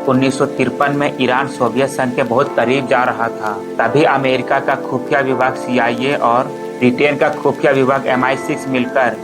1953 में Iran Soviet संघ के बहुत करीब जा रहा था। तभी अमेरिका का खुफिया विभाग CIA और ब्रिटेन का खुफिया विभाग MI6 मिलकर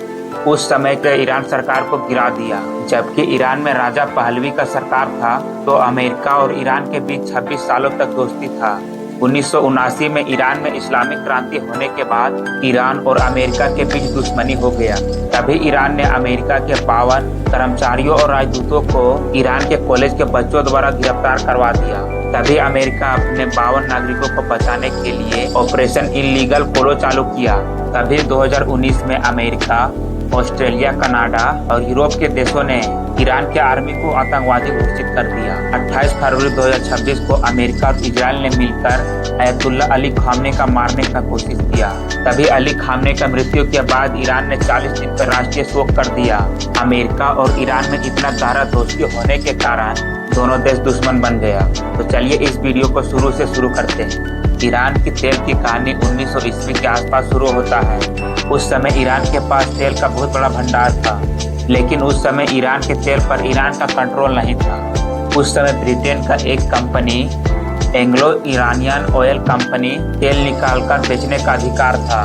उस समय के ईरान सरकार को गिरा दिया। जबकि ईरान में राजा पहलवी का सरकार था, तो अमेरिका और ईरान के बीच 26 सालों तक दोस्ती था। 1979 में ईरान में इस्लामिक क्रांति होने के बाद ईरान और अमेरिका के बीच दुश्मनी हो गया। तभी ईरान ने अमेरिका के 52 कर्मचारियों और राजदूतों को ईरान के कॉलेज के बच्चों द्वारा गिरफ्तार करवा दिया। तभी अमेरिका अपने 52 नागरिकों को बचाने के लिए ऑपरेशन इल्लीगल पोलो चालू किया। तभी 2019 में अमेरिका, ऑस्ट्रेलिया, कनाडा और यूरोप के देशों ने ईरान के आर्मी को आतंकवादी घोषित कर दिया। 28 फरवरी 2026 को अमेरिका और इजराइल ने मिलकर अयतुल्ला अली खामने का मारने का कोशिश किया। तभी अली खामने का मृत्यु के बाद ईरान ने 40 दिन पर राष्ट्रीय शोक कर दिया। अमेरिका और ईरान में इतना गहरा दोस्ती होने के कारण दोनों देश दुश्मन बन गया। तो चलिए इस वीडियो को शुरू से शुरू करते हैं। ईरान की तेल की कहानी 1900 ईस्वी के आसपास शुरू होता है। उस समय ईरान के पास तेल का बहुत बड़ा भंडार था, लेकिन उस समय ईरान के तेल पर ईरान का कंट्रोल नहीं था। उस समय ब्रिटेन का एक company, Anglo Iranian oil company, तेल निकालकर बेचने का अधिकार था।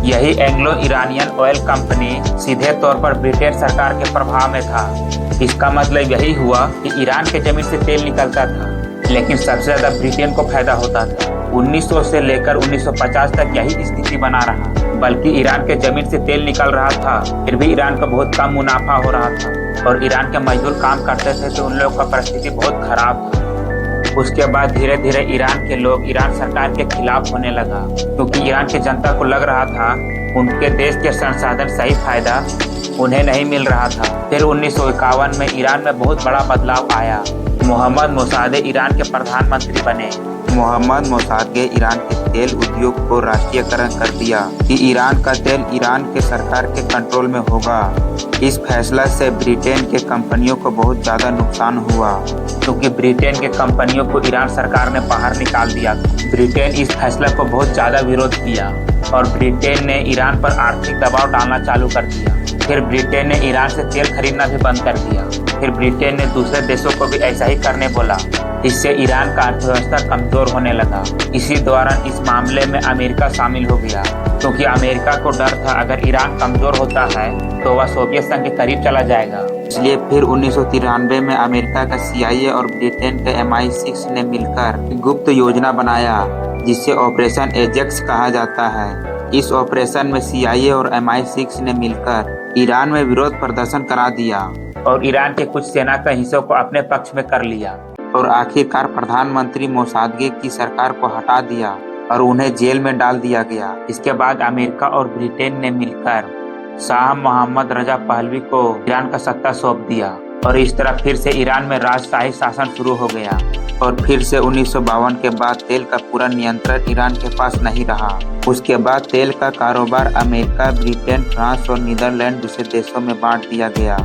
यही एंग्लो ईरानियन ऑयल कंपनी सीधे तौर पर ब्रिटेन सरकार के प्रभाव में था। इसका मतलब यही हुआ कि ईरान के जमीन से तेल निकलता था, लेकिन सबसे ज्यादा ब्रिटेन को फायदा होता था। 1900 से लेकर 1950 तक यही स्थिति बना रहा। बल्कि ईरान के जमीन से तेल निकल रहा था, फिर भी ईरान का बहुत कम मुनाफा हो रहा था और ईरान के मजदूर काम करते थे तो उन लोगों का परिस्थिति बहुत खराब था। उसके बाद धीरे धीरे ईरान के लोग ईरान सरकार के खिलाफ होने लगा, क्योंकि ईरान की जनता को लग रहा था उनके देश के संसाधन सही फायदा उन्हें नहीं मिल रहा था। फिर 1951 में ईरान में बहुत बड़ा बदलाव आया। मोहम्मद मोसादे ईरान के प्रधानमंत्री बने। मोहम्मद मोसादे ईरान के तेल उद्योग को राष्ट्रीयकरण कर दिया कि ईरान का तेल ईरान के सरकार के कंट्रोल में होगा। इस फैसला से ब्रिटेन के कंपनियों को बहुत ज्यादा नुकसान हुआ, क्योंकि ब्रिटेन के कंपनियों को ईरान सरकार ने बाहर निकाल दिया। ब्रिटेन इस फैसला को बहुत ज्यादा विरोध किया और ब्रिटेन ने ईरान पर आर्थिक दबाव डालना चालू कर दिया। फिर ब्रिटेन ने ईरान से तेल खरीदना भी बंद कर दिया। फिर ब्रिटेन ने दूसरे देशों को भी ऐसा ही करने बोला। इससे ईरान का अर्थव्यवस्था कमजोर होने लगा। इसी दौरान इस मामले में अमेरिका शामिल हो गया, क्योंकि अमेरिका को डर था अगर ईरान कमजोर होता है तो वह सोवियत संघ के करीब चला जाएगा। इसलिए फिर 1993 में अमेरिका का CIA और ब्रिटेन के MI6 ने मिलकर गुप्त योजना बनाया, जिसे ऑपरेशन एजेक्स कहा जाता है। इस ऑपरेशन में CIA और MI6 ने मिलकर ईरान में विरोध प्रदर्शन करा दिया और ईरान के कुछ सेना के हिस्सों को अपने पक्ष में कर लिया और आखिरकार प्रधानमंत्री मोसादे की सरकार को हटा दिया और उन्हें जेल में डाल दिया गया। इसके बाद अमेरिका और ब्रिटेन ने मिलकर शाह मोहम्मद रजा पहलवी को ईरान का सत्ता सौंप दिया और इस तरह फिर से ईरान में राजशाही शासन शुरू हो गया। और फिर से 1952 के बाद तेल का पूरा नियंत्रण ईरान के पास नहीं रहा। उसके बाद तेल का कारोबार अमेरिका, ब्रिटेन, फ्रांस और नीदरलैंड जैसे देशों में बांट दिया गया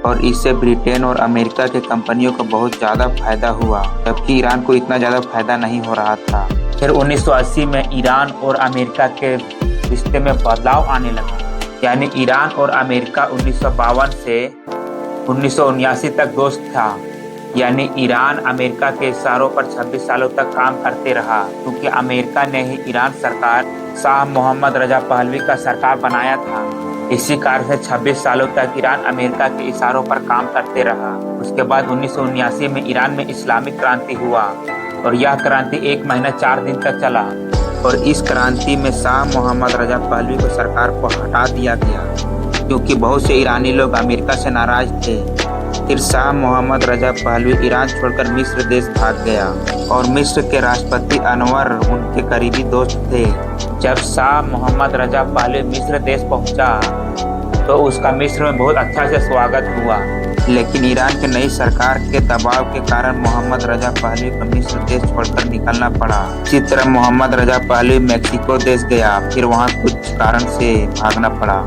और इससे ब्रिटेन और अमेरिका के कंपनियों को बहुत ज्यादा फायदा हुआ, जबकि ईरान को इतना ज्यादा फायदा नहीं हो रहा था। फिर 1980 में ईरान और अमेरिका के रिश्ते में बदलाव आने लगा। यानी ईरान और अमेरिका 1952 से 1979 तक दोस्त था। यानी ईरान अमेरिका के इशारों पर 26 सालों तक काम करते रहा, क्योंकि अमेरिका ने ही ईरान सरकार शाह मोहम्मद रजा पहलवी का सरकार बनाया था। इसी कारण से 26 सालों तक ईरान अमेरिका के इशारों पर काम करते रहा। उसके बाद 1979 में ईरान में इस्लामिक क्रांति हुआ और यह क्रांति 1 महीना 4 दिन तक चला और इस क्रांति में शाह मोहम्मद रजा पहलवी को सरकार को हटा दिया गया, क्योंकि बहुत से ईरानी लोग अमेरिका से नाराज थे। फिर Shah Mohammad Reza Pahlavi Iran छोड़कर मिस्र देश भाग गया और मिस्र के राष्ट्रपति अनवर उनके करीबी दोस्त थे। जब शाह मोहम्मद रजा पहलवी मिस्र देश पहुंचा तो उसका मिस्र में बहुत अच्छा से स्वागत हुआ, लेकिन ईरान की नई सरकार के दबाव के कारण मोहम्मद रजा पहलवी को मिस्र देश छोड़कर निकलना पड़ा। इसी तरह मोहम्मद रजा पहलवी मेक्सिको देश गया, फिर वहाँ कुछ कारण से भागना पड़ा।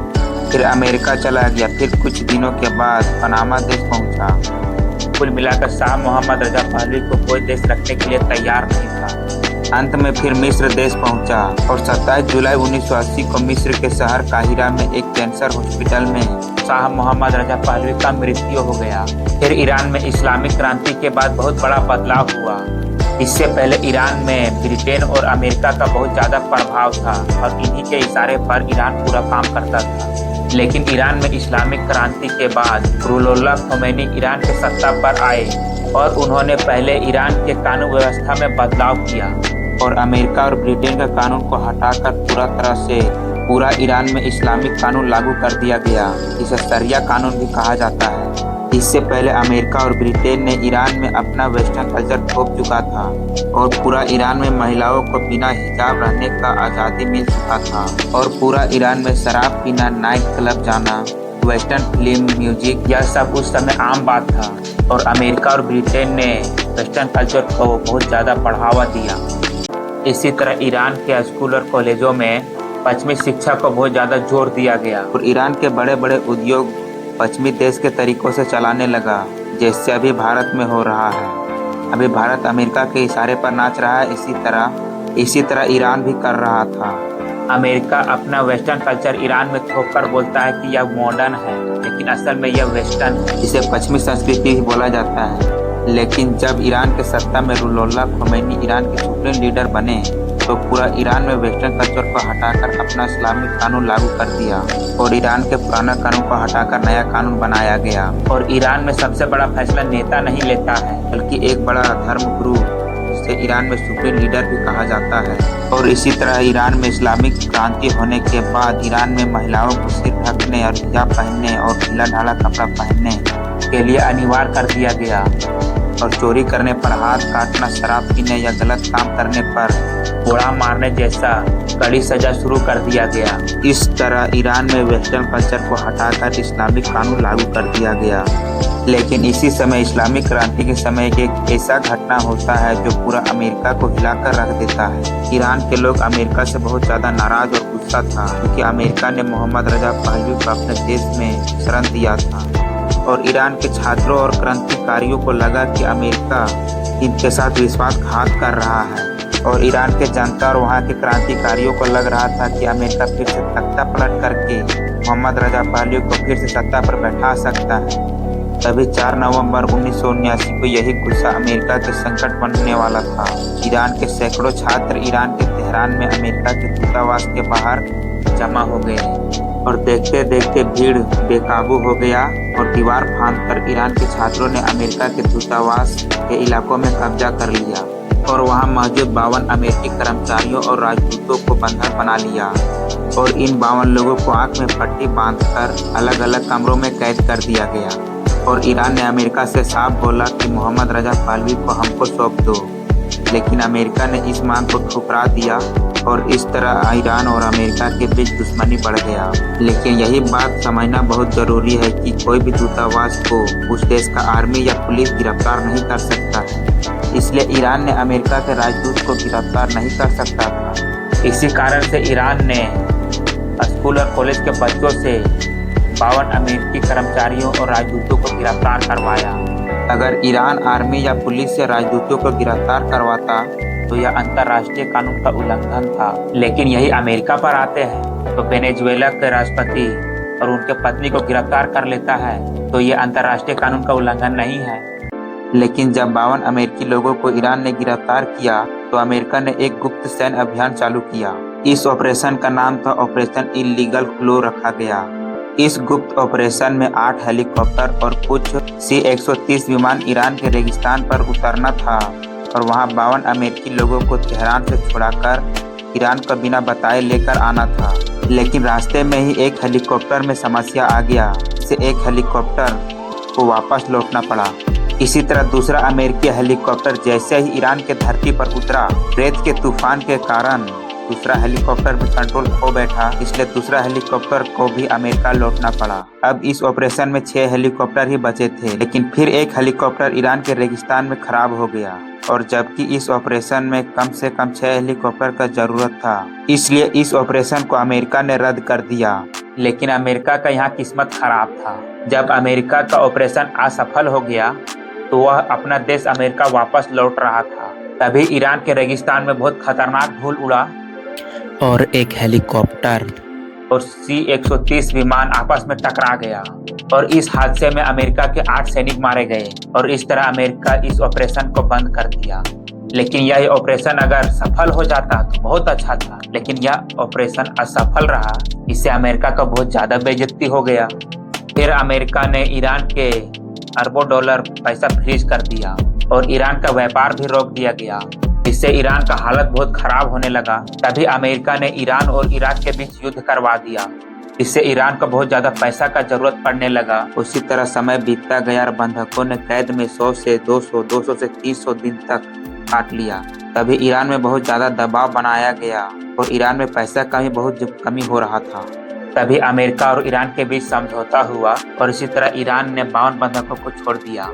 फिर अमेरिका चला गया, फिर कुछ दिनों के बाद पनामा देश पहुंचा। कुल मिलाकर शाह मोहम्मद रजा पहलवी को कोई देश रखने के लिए तैयार नहीं था। अंत में फिर मिस्र देश पहुंचा और 27 जुलाई 1980 को मिस्र के शहर काहिरा में एक कैंसर हॉस्पिटल में शाह मोहम्मद रजा पहलवी का मृत्यु हो गया। फिर ईरान में इस्लामिक क्रांति के बाद बहुत बड़ा बदलाव हुआ। इससे पहले ईरान में ब्रिटेन और अमेरिका का बहुत ज़्यादा प्रभाव था और इन्हीं के इशारे पर ईरान पूरा काम करता था। लेकिन ईरान में इस्लामिक क्रांति के बाद रुहुल्लाह खोमैनी ईरान के सत्ता पर आए और उन्होंने पहले ईरान के कानून व्यवस्था में बदलाव किया और अमेरिका और ब्रिटेन का कानून को हटाकर पूरा तरह से पूरा ईरान में इस्लामिक कानून लागू कर दिया गया, जिसे शरिया कानून भी कहा जाता है। इससे पहले अमेरिका और ब्रिटेन ने ईरान में अपना वेस्टर्न कल्चर थोप चुका था और पूरा ईरान में महिलाओं को बिना हिजाब रहने का आज़ादी मिल चुका था और पूरा ईरान में शराब पीना, नाइट क्लब जाना, वेस्टर्न फिल्म, म्यूजिक, यह सब उस समय आम बात था और अमेरिका और ब्रिटेन ने वेस्टर्न कल्चर को बहुत ज़्यादा बढ़ावा दिया। इसी तरह ईरान के स्कूल और कॉलेजों में पश्चिमी शिक्षा को बहुत ज़्यादा जोर दिया गया और ईरान के बड़े बड़े उद्योग पश्चिमी देश के तरीकों से चलाने लगा, जैसे अभी भारत में हो रहा है। अभी भारत अमेरिका के इशारे पर नाच रहा है, इसी तरह ईरान भी कर रहा था। अमेरिका अपना वेस्टर्न कल्चर ईरान में थोपकर बोलता है कि यह मॉडर्न है, लेकिन असल में यह वेस्टर्न है, जिसे पश्चिमी संस्कृति भी बोला जाता है। लेकिन जब ईरान के सत्ता में रुहुल्लाह खोमैनी ईरान के सुप्रीम लीडर बने तो पूरा ईरान में वेस्टर्न कल्चर को हटाकर अपना इस्लामिक कानून लागू कर दिया और ईरान के पुराना कानून को हटाकर नया कानून बनाया गया। और ईरान में सबसे बड़ा फैसला नेता नहीं लेता है, बल्कि एक बड़ा धर्म गुरु, जिसे ईरान में सुप्रीम लीडर भी कहा जाता है। और इसी तरह ईरान में इस्लामिक क्रांति होने के बाद ईरान में महिलाओं को सिर ढकने और हिजाब पहनने और ढीला ढाला कपड़ा पहनने के लिए अनिवार्य कर दिया गया और चोरी करने पर हाथ काटना, शराब पीने या गलत काम करने पर गोला मारने जैसा कड़ी सजा शुरू कर दिया गया। इस तरह ईरान में वेस्टर्न कल्चर को हटाकर इस्लामिक कानून लागू कर दिया गया। लेकिन इसी समय इस्लामिक क्रांति के समय एक ऐसा घटना होता है जो पूरा अमेरिका को हिलाकर रख देता है। ईरान के लोग अमेरिका से बहुत ज़्यादा नाराज और गुस्सा था, क्योंकि अमेरिका ने मोहम्मद रजा पहलवी को अपने देश में शरण दिया था और ईरान के छात्रों और क्रांतिकारियों को लगा कि अमेरिका इनके साथ विश्वासघात कर रहा है और ईरान के जनता और वहाँ के क्रांतिकारियों को लग रहा था कि अमेरिका फिर से तख्ता पलट करके मोहम्मद रजा पहलवी को फिर से सत्ता पर बैठा सकता है। तभी 4 नवंबर 1979 को यही गुस्सा अमेरिका के संकट बनने वाला था। ईरान के सैकड़ों छात्र ईरान के तेहरान में अमेरिका के दूतावास के बाहर जमा हो गए और देखते देखते भीड़ बेकाबू हो गया और दीवार फांदकर ईरान के छात्रों ने अमेरिका के दूतावास के इलाकों में कब्जा कर लिया और वहां मौजूद 52 अमेरिकी कर्मचारियों और राजदूतों को बंधक बना लिया और इन 52 लोगों को आंख में पट्टी बांधकर अलग अलग कमरों में कैद कर दिया गया। और ईरान ने अमेरिका से साफ बोला कि मोहम्मद रजा पहलवी को हमको सौंप दो, लेकिन अमेरिका ने इस मांग को ठुकरा दिया और इस तरह ईरान और अमेरिका के बीच दुश्मनी बढ़ गया। लेकिन यही बात समझना बहुत जरूरी है कि कोई भी दूतावास को उस देश का आर्मी या पुलिस गिरफ्तार नहीं कर सकता है, इसलिए ईरान ने अमेरिका के राजदूत को गिरफ्तार नहीं कर सकता था। इसी कारण से ईरान ने स्कूल और कॉलेज के बच्चों से 52 अमेरिकी कर्मचारियों और राजदूतों को गिरफ्तार करवाया। अगर ईरान आर्मी या पुलिस से राजदूतों को गिरफ्तार करवाता तो यह अंतर्राष्ट्रीय कानून का उल्लंघन था। लेकिन यही अमेरिका पर आते हैं तो वेनेजुएला के राष्ट्रपति और उनके पत्नी को गिरफ्तार कर लेता है, तो यह अंतर्राष्ट्रीय कानून का उल्लंघन नहीं है। लेकिन जब 52 अमेरिकी लोगों को ईरान ने गिरफ्तार किया तो अमेरिका ने एक गुप्त सैन्य अभियान चालू किया। इस ऑपरेशन का नाम था ऑपरेशन इलीगल फ्लो रखा गया। इस गुप्त ऑपरेशन में 8 हेलीकॉप्टर और कुछ C-130 विमान ईरान के रेगिस्तान पर उतरना था और वहां 52 अमेरिकी लोगों को तेहरान से छुड़ाकर ईरान को बिना बताए लेकर आना था। लेकिन रास्ते में ही एक हेलीकॉप्टर में समस्या आ गया, जिससे एक हेलीकॉप्टर को वापस लौटना पड़ा। इसी तरह दूसरा अमेरिकी हेलीकॉप्टर जैसे ही ईरान के धरती पर उतरा, रेत के तूफान के कारण दूसरा हेलीकॉप्टर भी कंट्रोल खो बैठा, इसलिए दूसरा हेलीकॉप्टर को भी अमेरिका लौटना पड़ा। अब इस ऑपरेशन में 6 हेलीकॉप्टर ही बचे थे, लेकिन फिर एक हेलीकॉप्टर ईरान के रेगिस्तान में खराब हो गया और जबकि इस ऑपरेशन में कम से कम 6 हेलीकॉप्टर का जरूरत था, इसलिए इस ऑपरेशन को अमेरिका ने रद्द कर दिया। लेकिन अमेरिका का यहाँ किस्मत खराब था। जब अमेरिका का ऑपरेशन असफल हो गया तो वह अपना देश अमेरिका वापस लौट रहा था। तभी ईरान के रेगिस्तान में बहुत खतरनाक धूल उड़ा और एक हेलीकॉप्टर और C-130 विमान आपस में टकरा गया और इस हादसे में अमेरिका के 8 सैनिक मारे गए और इस तरह अमेरिका इस ऑपरेशन को बंद कर दिया। लेकिन यह ऑपरेशन अगर सफल हो जाता तो बहुत अच्छा था, लेकिन यह ऑपरेशन असफल रहा। इससे अमेरिका का बहुत ज्यादा बेइज्जती हो गया। फिर अमेरिका ने ईरान के अरबों डॉलर पैसा फ्रीज कर दिया और ईरान का व्यापार भी रोक दिया गया। इससे ईरान का हालत बहुत खराब होने लगा। तभी अमेरिका ने ईरान और इराक के बीच युद्ध करवा दिया। इससे ईरान को बहुत ज्यादा पैसा का जरूरत पड़ने लगा। उसी तरह समय बीतता गया और बंधकों ने कैद में 100 से 200, 200 से 300 दिन तक काट लिया। तभी ईरान में बहुत ज्यादा दबाव बनाया गया और ईरान में पैसा का भी बहुत कमी हो रहा था। तभी अमेरिका और ईरान के बीच समझौता हुआ और इसी तरह ईरान ने 52 बंधकों को छोड़ दिया।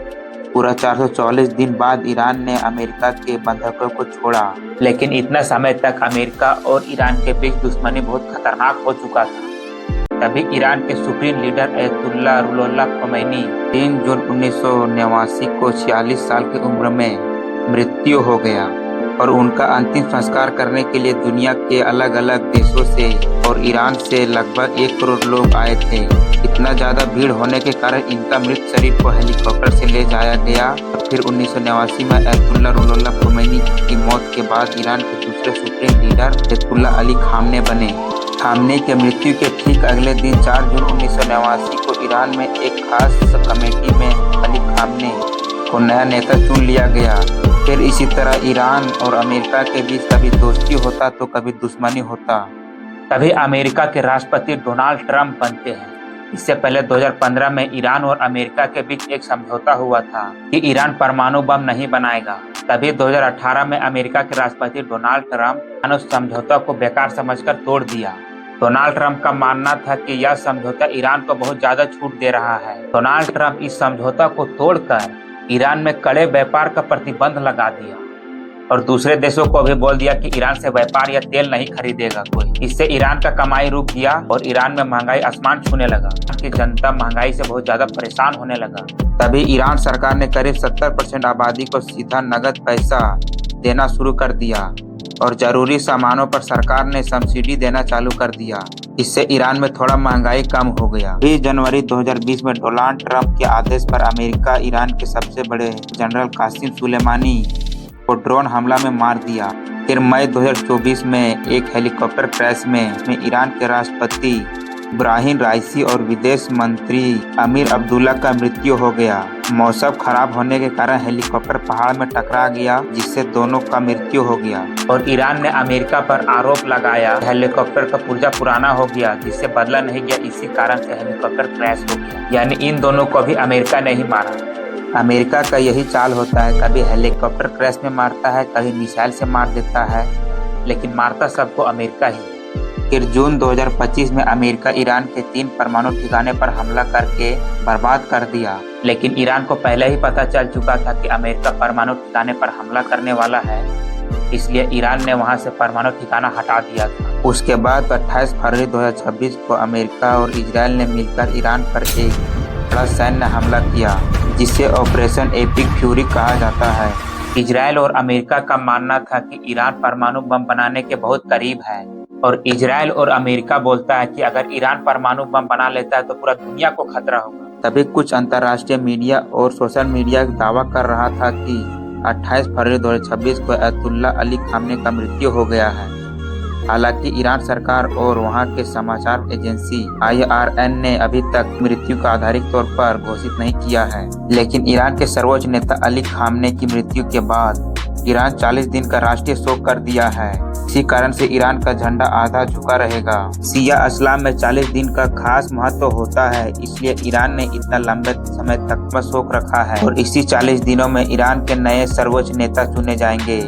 पूरा 444 दिन बाद ईरान ने अमेरिका के बंधकों को छोड़ा। लेकिन इतना समय तक अमेरिका और ईरान के बीच दुश्मनी बहुत खतरनाक हो चुका था। तभी ईरान के सुप्रीम लीडर अयतुल्ला रुहोल्लाह खोमैनी 3 जून 1989 को 46 साल की उम्र में मृत्यु हो गया और उनका अंतिम संस्कार करने के लिए दुनिया के अलग अलग देशों से और ईरान से लगभग 1 करोड़ लोग आए थे। इतना ज्यादा भीड़ होने के कारण इनका मृत शरीर को हेलीकॉप्टर से ले जाया गया और फिर 1989 में अयतुल्ला रुहोल्लाह खोमैनी की मौत के बाद ईरान के दूसरे सुप्रीम लीडर अयतुल्ला अली खामने बने। खामने की मृत्यु के ठीक अगले दिन 4 जून 1989 को ईरान में एक खास कमेटी में अली खामने को नया नेता चुन लिया गया। फिर इसी तरह ईरान और अमेरिका के बीच कभी दोस्ती होता तो कभी दुश्मनी होता। तभी अमेरिका के राष्ट्रपति डोनाल्ड ट्रंप बनते हैं। इससे पहले 2015 में ईरान और अमेरिका के बीच एक समझौता हुआ था कि ईरान परमाणु बम नहीं बनाएगा। तभी 2018 में अमेरिका के राष्ट्रपति डोनाल्ड ट्रंप ने उस समझौता को बेकार समझकर तोड़ दिया। डोनाल्ड ट्रंप का मानना था कि यह समझौता ईरान को बहुत ज्यादा छूट दे रहा है। डोनाल्ड ट्रंप इस समझौता को तोड़कर ईरान में कड़े व्यापार का प्रतिबंध लगा दिया और दूसरे देशों को भी बोल दिया कि ईरान से व्यापार या तेल नहीं खरीदेगा कोई। इससे ईरान का कमाई रुक गया और ईरान में महंगाई आसमान छूने लगा। की जनता महंगाई से बहुत ज्यादा परेशान होने लगा। तभी ईरान सरकार ने करीब 70% आबादी को सीधा नगद पैसा देना शुरू कर दिया और जरूरी सामानों पर सरकार ने सब्सिडी देना चालू कर दिया। इससे ईरान में थोड़ा महंगाई कम हो गया। 20 जनवरी 2020 में डोनाल्ड ट्रंप के आदेश पर अमेरिका ईरान के सबसे बड़े जनरल कासिम सुलेमानी को ड्रोन हमला में मार दिया। फिर मई 2024 में एक हेलीकॉप्टर क्रैश में ईरान के राष्ट्रपति इब्राहिम राइसी और विदेश मंत्री अमीर अब्दुल्ला का मृत्यु हो गया। मौसम खराब होने के कारण हेलीकॉप्टर पहाड़ में टकरा गया, जिससे दोनों का मृत्यु हो गया और ईरान ने अमेरिका पर आरोप लगाया हेलीकॉप्टर का पुर्जा पुराना हो गया, जिससे बदला नहीं गया। इसी कारण से हेलीकॉप्टर क्रैश हो गया। यानी इन दोनों को भी अमेरिका ने ही मारा। अमेरिका का यही चाल होता है, कभी हेलीकॉप्टर क्रैश में मारता है, कभी मिसाइल से मार देता है, लेकिन मारता सबको अमेरिका ही। फिर जून 2025 में अमेरिका ईरान के 3 परमाणु ठिकाने पर हमला करके बर्बाद कर दिया। लेकिन ईरान को पहले ही पता चल चुका था कि अमेरिका परमाणु ठिकाने पर हमला करने वाला है, इसलिए ईरान ने वहां से परमाणु ठिकाना हटा दिया था। उसके बाद 28 फरवरी 2026 को अमेरिका और इजराइल ने मिलकर ईरान पर एक बड़ा सैन्य हमला किया, जिसे ऑपरेशन एपिक फ्यूरी कहा जाता है। इजराइल और अमेरिका का मानना था कि ईरान परमाणु बम बनाने के बहुत करीब है और इजराइल और अमेरिका बोलता है कि अगर ईरान परमाणु बम बना लेता है तो पूरा दुनिया को खतरा होगा। तभी कुछ अंतर्राष्ट्रीय मीडिया और सोशल मीडिया दावा कर रहा था कि 28 फरवरी 2026 को अयतुल्ला अली खामने का मृत्यु हो गया है। हालांकि ईरान सरकार और वहां के समाचार एजेंसी IRN ने अभी तक मृत्यु का आधिकारिक तौर पर घोषित नहीं किया है। लेकिन ईरान के सर्वोच्च नेता अली खामने की मृत्यु के बाद ईरान 40 दिन का राष्ट्रीय शोक कर दिया है। इसी कारण से ईरान का झंडा आधा झुका रहेगा। शिया इस्लाम में 40 दिन का खास महत्व होता है, इसलिए ईरान ने इतना लंबे समय तक शोक रखा है और इसी 40 दिनों में ईरान के नए सर्वोच्च नेता चुने जाएंगे।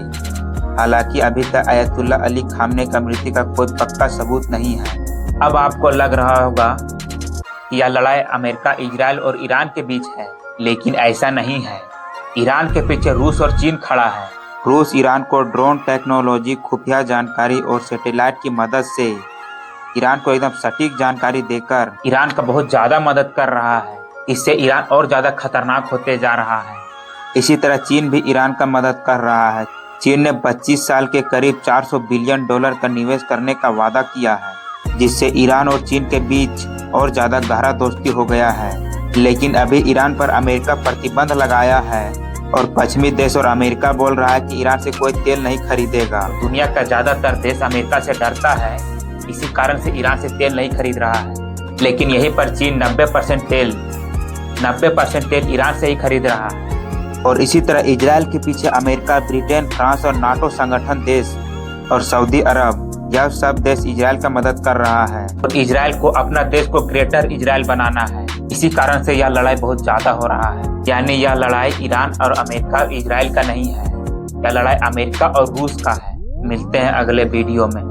हालांकि अभी तक अयतुल्ला अली खामने का मृत्यु का कोई पक्का सबूत नहीं है। अब आपको लग रहा होगा कि यह लड़ाई अमेरिका, इजराइल और ईरान के बीच है, लेकिन ऐसा नहीं है। ईरान के पीछे रूस और चीन खड़ा है। रूस ईरान को ड्रोन टेक्नोलॉजी, खुफिया जानकारी और सैटेलाइट की मदद से ईरान को एकदम सटीक जानकारी देकर ईरान का बहुत ज्यादा मदद कर रहा है। इससे ईरान और ज्यादा खतरनाक होते जा रहा है। इसी तरह चीन भी ईरान का मदद कर रहा है। चीन ने 25 साल के करीब $400 बिलियन का निवेश करने का वादा किया है, जिससे ईरान और चीन के बीच और ज़्यादा गहरा दोस्ती हो गया है। लेकिन अभी ईरान पर अमेरिका प्रतिबंध लगाया है और पश्चिमी देश और अमेरिका बोल रहा है कि ईरान से कोई तेल नहीं खरीदेगा। दुनिया का ज़्यादातर देश अमेरिका से डरता है, इसी कारण से ईरान से तेल नहीं खरीद रहा है। लेकिन यहीं पर चीन 90% तेल ईरान से ही खरीद रहा है। और इसी तरह इजराइल के पीछे अमेरिका, ब्रिटेन, फ्रांस और नाटो संगठन देश और सऊदी अरब, यह सब देश इजराइल का मदद कर रहा है और इजराइल को अपना देश को ग्रेटर इजराइल बनाना है। इसी कारण से यह लड़ाई बहुत ज्यादा हो रहा है। यानी यह लड़ाई ईरान और अमेरिका और इजराइल का नहीं है, यह लड़ाई अमेरिका और रूस का है। मिलते हैं अगले वीडियो में।